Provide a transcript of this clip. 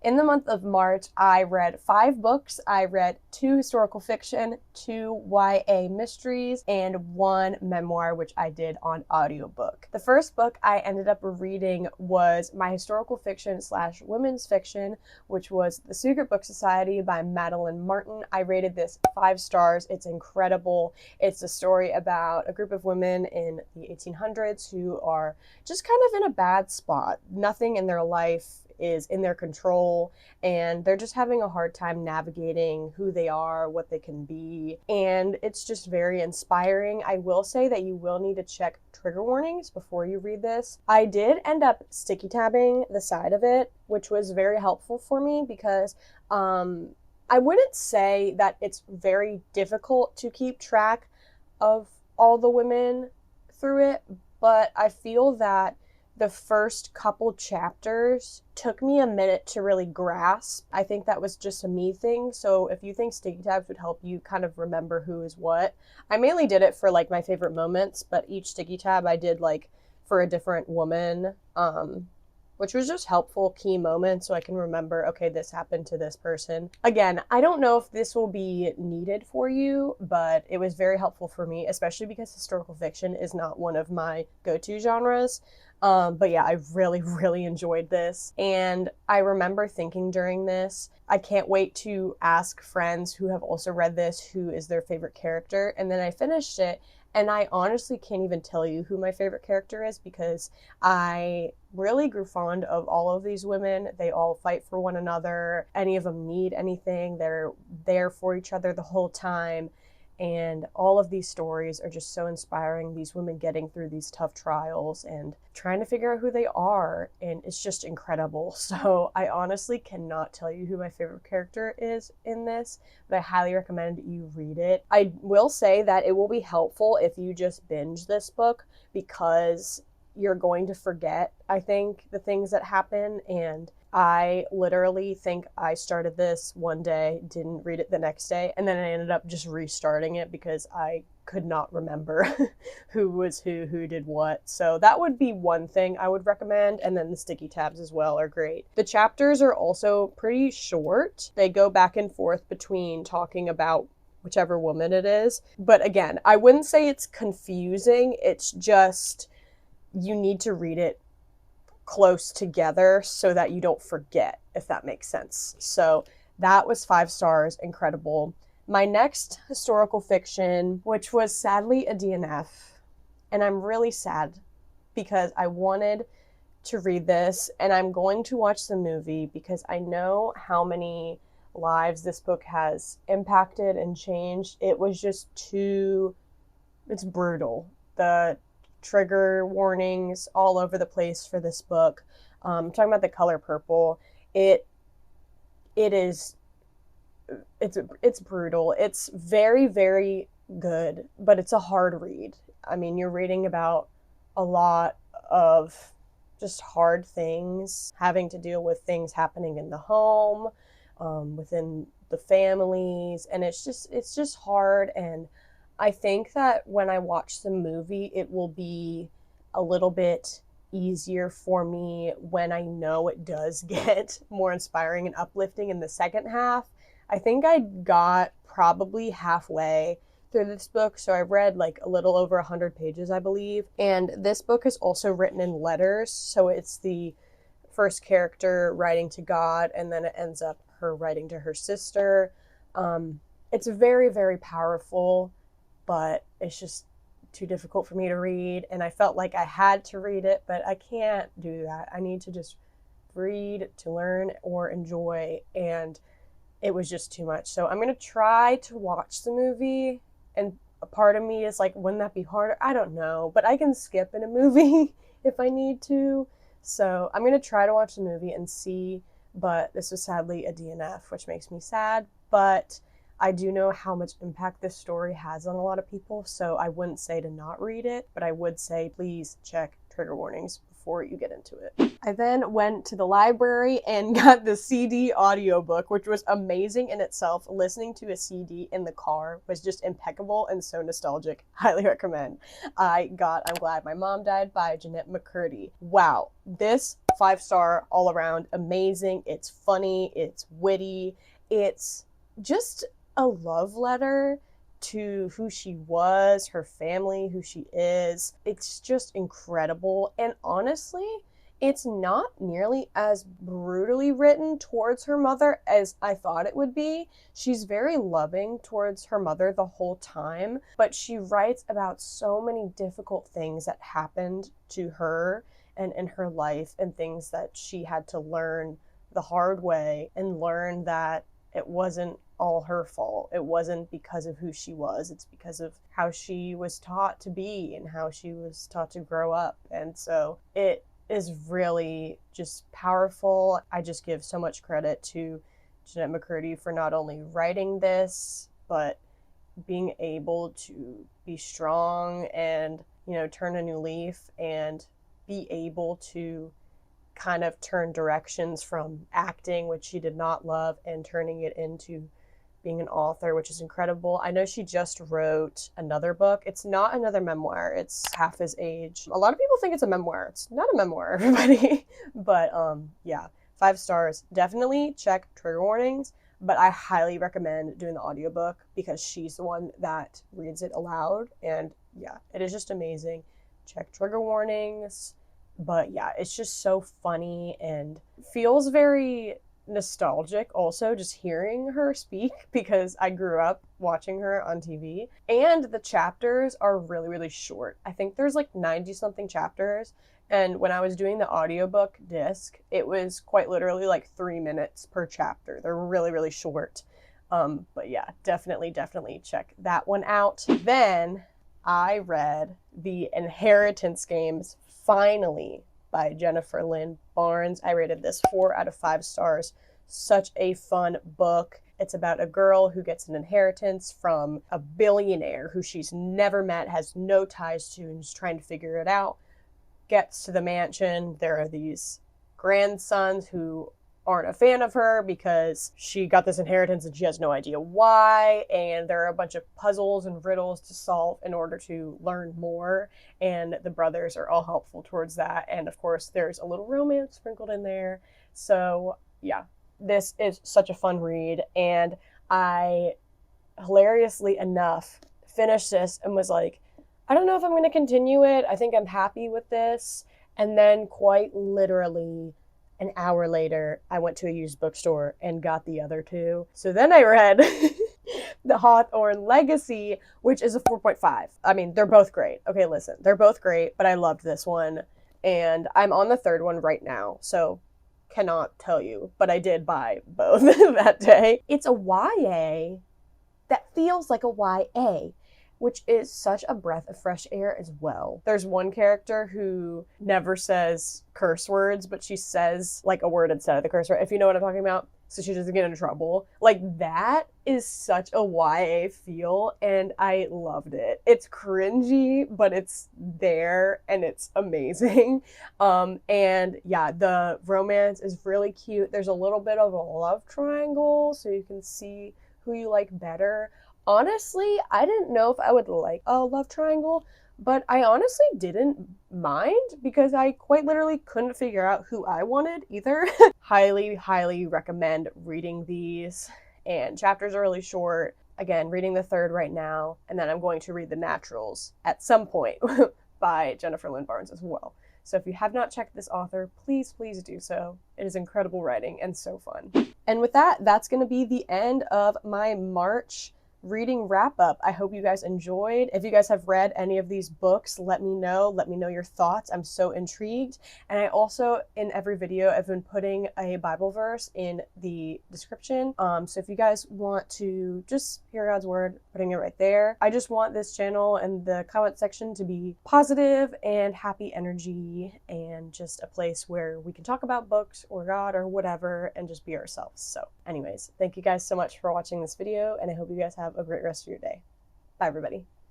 In the month of March, I read 5 books. I read 2 historical fiction, 2 YA mysteries, and 1 memoir, which I did on audiobook. The first book I ended up reading was my historical fiction / women's fiction, which was The Secret Book Society by Madeline Martin. I rated this 5 stars. It's incredible. It's a story about a group of women in the 1800s who are just kind of in a bad spot. Nothing in their life is in their control, and they're just having a hard time navigating who they are, what they can be, and it's just very inspiring. I will say that you will need to check trigger warnings before you read this. I did end up sticky tabbing the side of it, which was very helpful for me because I wouldn't say that it's very difficult to keep track of all the women through it, but I feel that the first couple chapters took me a minute to really grasp. I think that was just a me thing. So if you think sticky tabs would help you kind of remember who is what, I mainly did it for like my favorite moments, but each sticky tab I did like for a different woman, which was just helpful key moments so I can remember, okay, this happened to this person. Again, I don't know if this will be needed for you, but it was very helpful for me, especially because historical fiction is not one of my go-to genres. But yeah, I really, really enjoyed this. And I remember thinking during this, I can't wait to ask friends who have also read this who is their favorite character. And then I finished it, and I honestly can't even tell you who my favorite character is because I really grew fond of all of these women. They all fight for one another. Any of them need anything, they're there for each other the whole time. And all of these stories are just so inspiring. These women getting through these tough trials and trying to figure out who they are. And it's just incredible. So I honestly cannot tell you who my favorite character is in this, but I highly recommend you read it. I will say that it will be helpful if you just binge this book because you're going to forget, I think, the things that happen. And I literally think I started this one day, didn't read it the next day, and then I ended up just restarting it because I could not remember who was who did what. So that would be one thing I would recommend, and then the sticky tabs as well are great. The chapters are also pretty short. They go back and forth between talking about whichever woman it is. But again, I wouldn't say it's confusing. It's just you need to read it close together so that you don't forget, if that makes sense. So that was 5 stars, incredible. My next historical fiction, which was sadly a DNF, and I'm really sad because I wanted to read this, and I'm going to watch the movie because I know how many lives this book has impacted and changed. It was just it's brutal. The trigger warnings all over the place for this book. I'm talking about The Color Purple. It's brutal. It's very, very good, but it's a hard read. I mean, you're reading about a lot of just hard things, having to deal with things happening in the home, within the families, and it's just hard. And I think that when I watch the movie, it will be a little bit easier for me when I know it does get more inspiring and uplifting in the second half. I think I got probably halfway through this book, so I read like a little over 100 pages, I believe. And this book is also written in letters, so it's the first character writing to God, and then it ends up her writing to her sister. It's very, very powerful, but it's just too difficult for me to read, and I felt like I had to read it, but I can't do that. I need to just read to learn or enjoy, and it was just too much. So I'm going to try to watch the movie, and a part of me is like, wouldn't that be harder? I don't know, but I can skip in a movie if I need to. So I'm going to try to watch the movie and see, but this was sadly a DNF, which makes me sad, but I do know how much impact this story has on a lot of people, so I wouldn't say to not read it, but I would say please check trigger warnings before you get into it. I then went to the library and got the CD audiobook, which was amazing in itself. Listening to a CD in the car was just impeccable and so nostalgic. Highly recommend. I got I'm Glad My Mom Died by Jeanette McCurdy. Wow, this 5-star all around, amazing. It's funny, it's witty, it's just a love letter to who she was, her family, who she is. It's just incredible. And honestly, it's not nearly as brutally written towards her mother as I thought it would be. She's very loving towards her mother the whole time, but she writes about so many difficult things that happened to her and in her life, and things that she had to learn the hard way, and learn that it wasn't all her fault. It wasn't because of who she was. It's because of how she was taught to be and how she was taught to grow up. And so it is really just powerful. I just give so much credit to Jeanette McCurdy for not only writing this, but being able to be strong and, you know, turn a new leaf and be able to kind of turn directions from acting, which she did not love, and turning it into being an author, which is incredible. I know she just wrote another book. It's not another memoir. It's half his age. A lot of people think it's a memoir. It's not a memoir, everybody. But yeah, 5 stars. Definitely check trigger warnings, but I highly recommend doing the audiobook because she's the one that reads it aloud. And yeah, it is just amazing. Check trigger warnings. But yeah, it's just so funny and feels very nostalgic also, just hearing her speak, because I grew up watching her on TV. And the chapters are really, really short. I think there's like 90 something chapters. And when I was doing the audiobook disc, it was quite literally like 3 minutes per chapter. They're really, really short. But yeah, definitely check that one out. Then I read The Inheritance Games, finally, by Jennifer Lynn Barnes. I rated this 4 out of 5 stars. Such a fun book. It's about a girl who gets an inheritance from a billionaire who she's never met, has no ties to, and is trying to figure it out. Gets to the mansion. There are these grandsons who aren't a fan of her because she got this inheritance and she has no idea why, and there are a bunch of puzzles and riddles to solve in order to learn more, and the brothers are all helpful towards that, and of course there's a little romance sprinkled in there. So yeah, this is such a fun read, and I, hilariously enough, finished this and was like, I don't know if I'm going to continue it. I think I'm happy with this. And then quite literally an hour later, I went to a used bookstore and got the other two. So then I read The Hawthorne Legacy, which is a 4.5. I mean, they're both great. Okay, listen, they're both great, but I loved this one. And I'm on the third one right now, so cannot tell you, but I did buy both that day. It's a YA that feels like a YA, which is such a breath of fresh air as well. There's one character who never says curse words, but she says like a word instead of the curse word, if you know what I'm talking about, so she doesn't get into trouble. Like, that is such a YA feel, and I loved it. It's cringy, but it's there, and it's amazing. And yeah, the romance is really cute. There's a little bit of a love triangle, so you can see who you like better. Honestly, I didn't know if I would like a love triangle, but I honestly didn't mind because I quite literally couldn't figure out who I wanted either. Highly recommend reading these, and chapters are really short. Again, reading the third right now, and then I'm going to read The Naturals at some point by Jennifer Lynn Barnes as well. So if you have not checked this author, please do so. It is incredible writing and so fun. And with that, that's going to be the end of my March reading wrap up. I hope you guys enjoyed. If you guys have read any of these books, let me know your thoughts. I'm so intrigued. And I also, in every video, I've been putting a Bible verse in the description. So if you guys want to just hear God's word, putting it right there. I just want this channel and the comment section to be positive and happy energy, and just a place where we can talk about books or God or whatever and just be ourselves. So anyways, thank you guys so much for watching this video, and I hope you guys have a great rest of your day. Bye, everybody.